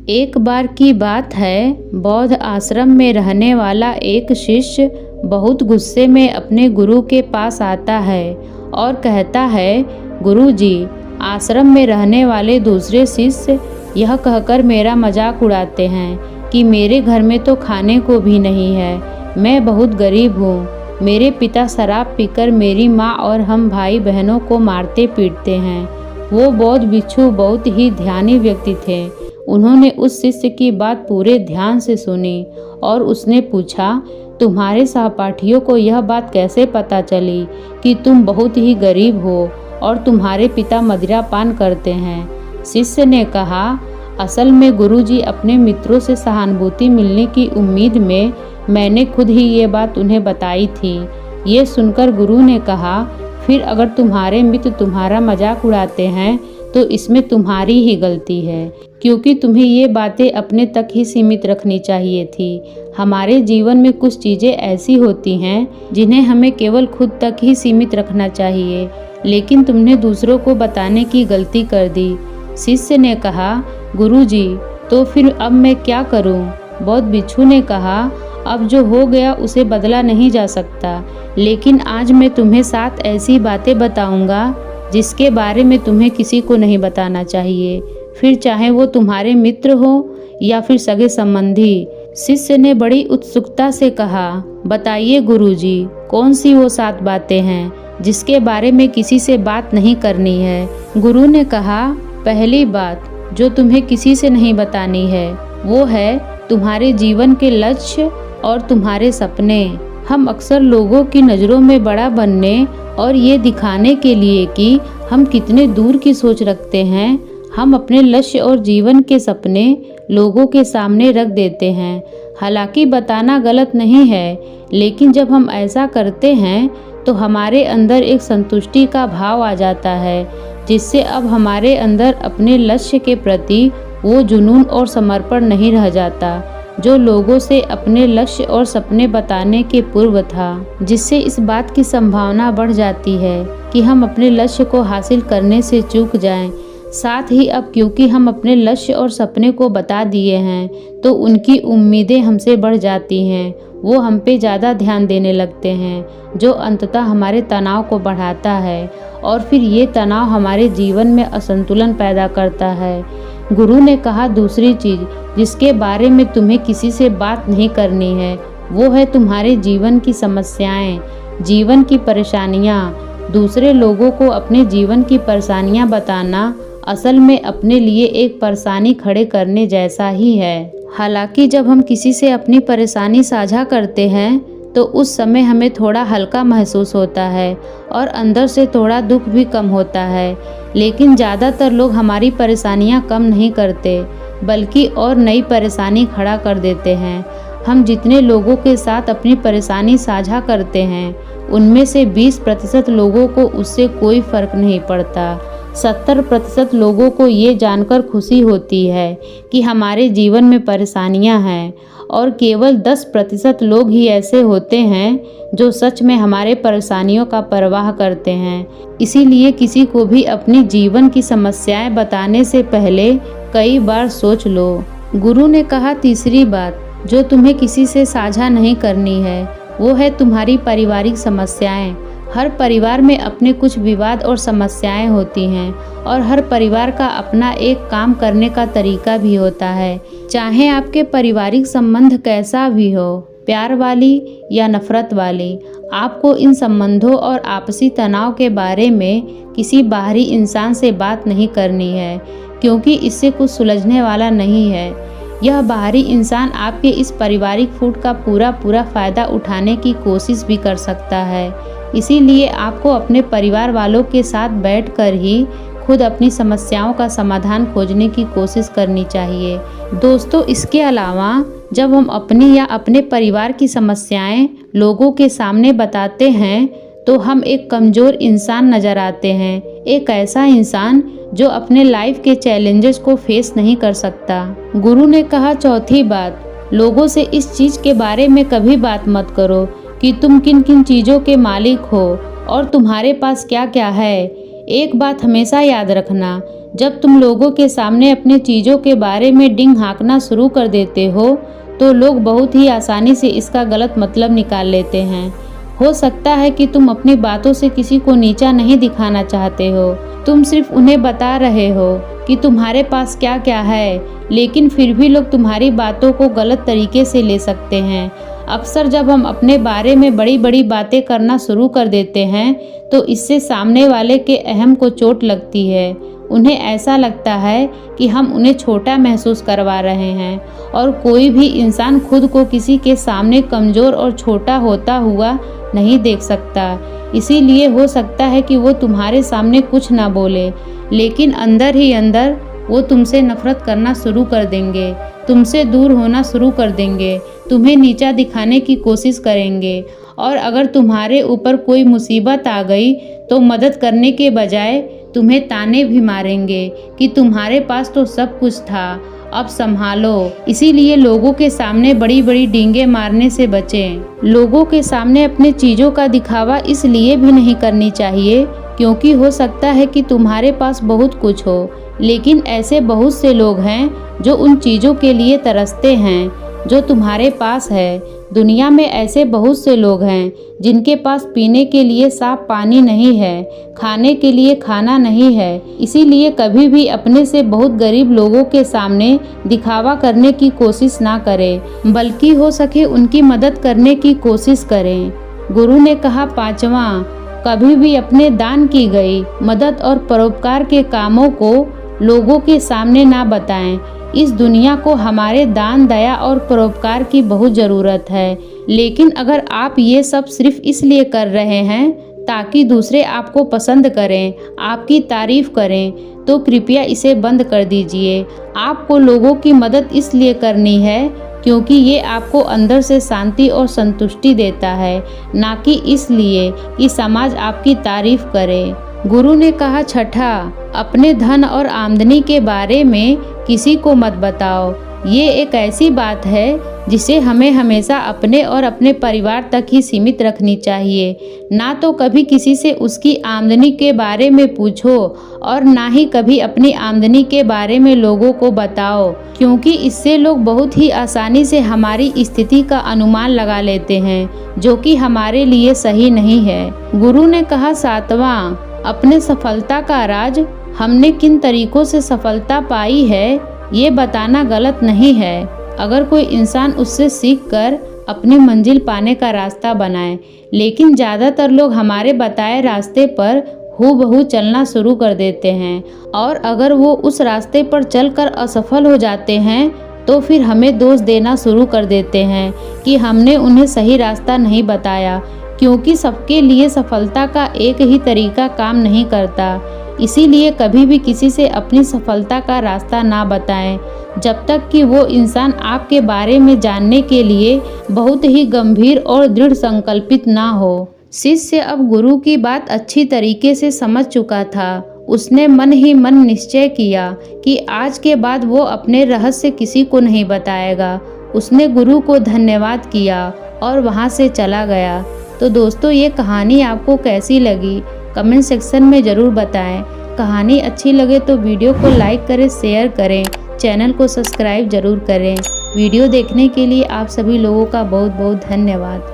एक बार की बात है, बौद्ध आश्रम में रहने वाला एक शिष्य बहुत गुस्से में अपने गुरु के पास आता है और कहता है, गुरु जी, आश्रम में रहने वाले दूसरे शिष्य यह कहकर मेरा मजाक उड़ाते हैं कि मेरे घर में तो खाने को भी नहीं है, मैं बहुत गरीब हूँ। मेरे पिता शराब पीकर मेरी माँ और हम भाई बहनों को मारते पीटते हैं। वो बौद्ध भिक्षु बहुत ही ध्यानी व्यक्ति थे। उन्होंने उस शिष्य की बात पूरे ध्यान से सुनी और उसने पूछा, तुम्हारे सहपाठियों को यह बात कैसे पता चली कि तुम बहुत ही गरीब हो और तुम्हारे पिता मदिरा पान करते हैं? शिष्य ने कहा, असल में गुरुजी, अपने मित्रों से सहानुभूति मिलने की उम्मीद में मैंने खुद ही ये बात उन्हें बताई थी। ये सुनकर गुरु ने कहा, फिर अगर तुम्हारे मित्र तुम्हारा मजाक उड़ाते हैं तो इसमें तुम्हारी ही गलती है, क्योंकि तुम्हें ये बातें अपने तक ही सीमित रखनी चाहिए थी। हमारे जीवन में कुछ चीज़ें ऐसी होती हैं जिन्हें हमें केवल खुद तक ही सीमित रखना चाहिए, लेकिन तुमने दूसरों को बताने की गलती कर दी। शिष्य ने कहा, गुरुजी, तो फिर अब मैं क्या करूं? बौद्ध भिक्षु ने कहा, अब जो हो गया उसे बदला नहीं जा सकता, लेकिन आज मैं तुम्हें 7 ऐसी बातें बताऊंगा जिसके बारे में तुम्हें किसी को नहीं बताना चाहिए, फिर चाहे वो तुम्हारे मित्र हो या फिर सगे संबंधी। शिष्य ने बड़ी उत्सुकता से कहा, बताइए गुरुजी, कौन सी वो 7 बातें हैं जिसके बारे में किसी से बात नहीं करनी है? गुरु ने कहा, पहली बात जो तुम्हें किसी से नहीं बतानी है वो है तुम्हारे जीवन के लक्ष्य और तुम्हारे सपने। हम अक्सर लोगों की नज़रों में बड़ा बनने और ये दिखाने के लिए कि हम कितने दूर की सोच रखते हैं, हम अपने लक्ष्य और जीवन के सपने लोगों के सामने रख देते हैं। हालांकि बताना गलत नहीं है, लेकिन जब हम ऐसा करते हैं तो हमारे अंदर एक संतुष्टि का भाव आ जाता है, जिससे अब हमारे अंदर अपने लक्ष्य के प्रति वो जुनून और समर्पण नहीं रह जाता जो लोगों से अपने लक्ष्य और सपने बताने के पूर्व था, जिससे इस बात की संभावना बढ़ जाती है कि हम अपने लक्ष्य को हासिल करने से चूक जाएं। साथ ही अब क्योंकि हम अपने लक्ष्य और सपने को बता दिए हैं तो उनकी उम्मीदें हमसे बढ़ जाती हैं, वो हम पे ज़्यादा ध्यान देने लगते हैं, जो अंततः हमारे तनाव को बढ़ाता है और फिर ये तनाव हमारे जीवन में असंतुलन पैदा करता है। गुरु ने कहा, दूसरी चीज़ जिसके बारे में तुम्हें किसी से बात नहीं करनी है वो है तुम्हारे जीवन की समस्याएं, जीवन की परेशानियां। दूसरे लोगों को अपने जीवन की परेशानियां बताना असल में अपने लिए एक परेशानी खड़े करने जैसा ही है। हालांकि जब हम किसी से अपनी परेशानी साझा करते हैं तो उस समय हमें थोड़ा हल्का महसूस होता है और अंदर से थोड़ा दुख भी कम होता है, लेकिन ज़्यादातर लोग हमारी परेशानियां कम नहीं करते बल्कि और नई परेशानी खड़ा कर देते हैं। हम जितने लोगों के साथ अपनी परेशानी साझा करते हैं उनमें से 20% लोगों को उससे कोई फर्क नहीं पड़ता। 70% लोगों को ये जानकर खुशी होती है कि हमारे जीवन में परेशानियां हैं और केवल 10% लोग ही ऐसे होते हैं जो सच में हमारे परेशानियों का परवाह करते हैं। इसीलिए किसी को भी अपनी जीवन की समस्याएं बताने से पहले कई बार सोच लो। गुरु ने कहा, तीसरी बात जो तुम्हें किसी से साझा नहीं करनी है वो है तुम्हारी पारिवारिक समस्याएं। हर परिवार में अपने कुछ विवाद और समस्याएं होती हैं और हर परिवार का अपना एक काम करने का तरीका भी होता है। चाहे आपके पारिवारिक संबंध कैसा भी हो, प्यार वाली या नफरत वाली, आपको इन संबंधों और आपसी तनाव के बारे में किसी बाहरी इंसान से बात नहीं करनी है, क्योंकि इससे कुछ सुलझने वाला नहीं है। यह बाहरी इंसान आपके इस पारिवारिक फूट का पूरा फ़ायदा उठाने की कोशिश भी कर सकता है। इसीलिए आपको अपने परिवार वालों के साथ बैठकर ही खुद अपनी समस्याओं का समाधान खोजने की कोशिश करनी चाहिए। दोस्तों, इसके अलावा जब हम अपनी या अपने परिवार की समस्याएं लोगों के सामने बताते हैं तो हम एक कमज़ोर इंसान नज़र आते हैं, एक ऐसा इंसान जो अपने लाइफ के चैलेंजेस को फेस नहीं कर सकता। गुरु ने कहा, चौथी बात, लोगों से इस चीज़ के बारे में कभी बात मत करो कि तुम किन किन चीज़ों के मालिक हो और तुम्हारे पास क्या क्या है। एक बात हमेशा याद रखना, जब तुम लोगों के सामने अपने चीज़ों के बारे में डिंग हाँकना शुरू कर देते हो तो लोग बहुत ही आसानी से इसका गलत मतलब निकाल लेते हैं। हो सकता है कि तुम अपनी बातों से किसी को नीचा नहीं दिखाना चाहते हो, तुम सिर्फ उन्हें बता रहे हो कि तुम्हारे पास क्या क्या है, लेकिन फिर भी लोग तुम्हारी बातों को गलत तरीके से ले सकते हैं। अक्सर जब हम अपने बारे में बड़ी बड़ी बातें करना शुरू कर देते हैं तो इससे सामने वाले के अहम को चोट लगती है। उन्हें ऐसा लगता है कि हम उन्हें छोटा महसूस करवा रहे हैं, और कोई भी इंसान खुद को किसी के सामने कमज़ोर और छोटा होता हुआ नहीं देख सकता। इसीलिए हो सकता है कि वो तुम्हारे सामने कुछ ना बोले, लेकिन अंदर ही अंदर वो तुमसे नफरत करना शुरू कर देंगे, तुमसे दूर होना शुरू कर देंगे, तुम्हें नीचा दिखाने की कोशिश करेंगे। और अगर तुम्हारे ऊपर कोई मुसीबत आ गई तो मदद करने के बजाय तुम्हें ताने भी मारेंगे कि तुम्हारे पास तो सब कुछ था, अब संभालो। इसीलिए लोगों के सामने बड़ी बड़ी डींगे मारने से बचें। लोगों के सामने अपने चीज़ों का दिखावा इसलिए भी नहीं करनी चाहिए क्योंकि हो सकता है कि तुम्हारे पास बहुत कुछ हो, लेकिन ऐसे बहुत से लोग हैं जो उन चीज़ों के लिए तरसते हैं जो तुम्हारे पास है। दुनिया में ऐसे बहुत से लोग हैं जिनके पास पीने के लिए साफ पानी नहीं है, खाने के लिए खाना नहीं है। इसीलिए कभी भी अपने से बहुत गरीब लोगों के सामने दिखावा करने की कोशिश ना करें, बल्कि हो सके उनकी मदद करने की कोशिश करें। गुरु ने कहा, 5वां, कभी भी अपने दान की गई मदद और परोपकार के कामों को लोगों के सामने ना बताएं। इस दुनिया को हमारे दान, दया और परोपकार की बहुत ज़रूरत है, लेकिन अगर आप ये सब सिर्फ इसलिए कर रहे हैं ताकि दूसरे आपको पसंद करें, आपकी तारीफ करें, तो कृपया इसे बंद कर दीजिए। आपको लोगों की मदद इसलिए करनी है क्योंकि ये आपको अंदर से शांति और संतुष्टि देता है, ना कि इसलिए कि समाज आपकी तारीफ करे। गुरु ने कहा, 6ठा, अपने धन और आमदनी के बारे में किसी को मत बताओ। ये एक ऐसी बात है जिसे हमें हमेशा अपने और अपने परिवार तक ही सीमित रखनी चाहिए। ना तो कभी किसी से उसकी आमदनी के बारे में पूछो और ना ही कभी अपनी आमदनी के बारे में लोगों को बताओ, क्योंकि इससे लोग बहुत ही आसानी से हमारी स्थिति का अनुमान लगा लेते हैं, जो कि हमारे लिए सही नहीं है। गुरु ने कहा, 7वां, अपने सफलता का राज, हमने किन तरीकों से सफलता पाई है ये बताना गलत नहीं है। अगर कोई इंसान उससे सीखकर अपनी मंजिल पाने का रास्ता बनाए, लेकिन ज़्यादातर लोग हमारे बताए रास्ते पर हूबहू चलना शुरू कर देते हैं, और अगर वो उस रास्ते पर चलकर असफल हो जाते हैं तो फिर हमें दोष देना शुरू कर देते हैं कि हमने उन्हें सही रास्ता नहीं बताया, क्योंकि सबके लिए सफलता का एक ही तरीका काम नहीं करता। इसीलिए कभी भी किसी से अपनी सफलता का रास्ता ना बताएं, जब तक कि वो इंसान आपके बारे में जानने के लिए बहुत ही गंभीर और दृढ़ संकल्पित ना हो। शिष्य अब गुरु की बात अच्छी तरीके से समझ चुका था। उसने मन ही मन निश्चय किया कि आज के बाद वो अपने रहस्य किसी को नहीं बताएगा। उसने गुरु को धन्यवाद किया और वहाँ से चला गया। तो दोस्तों, ये कहानी आपको कैसी लगी कमेंट सेक्शन में ज़रूर बताएं। कहानी अच्छी लगे तो वीडियो को लाइक करें, शेयर करें, चैनल को सब्सक्राइब जरूर करें। वीडियो देखने के लिए आप सभी लोगों का बहुत बहुत धन्यवाद।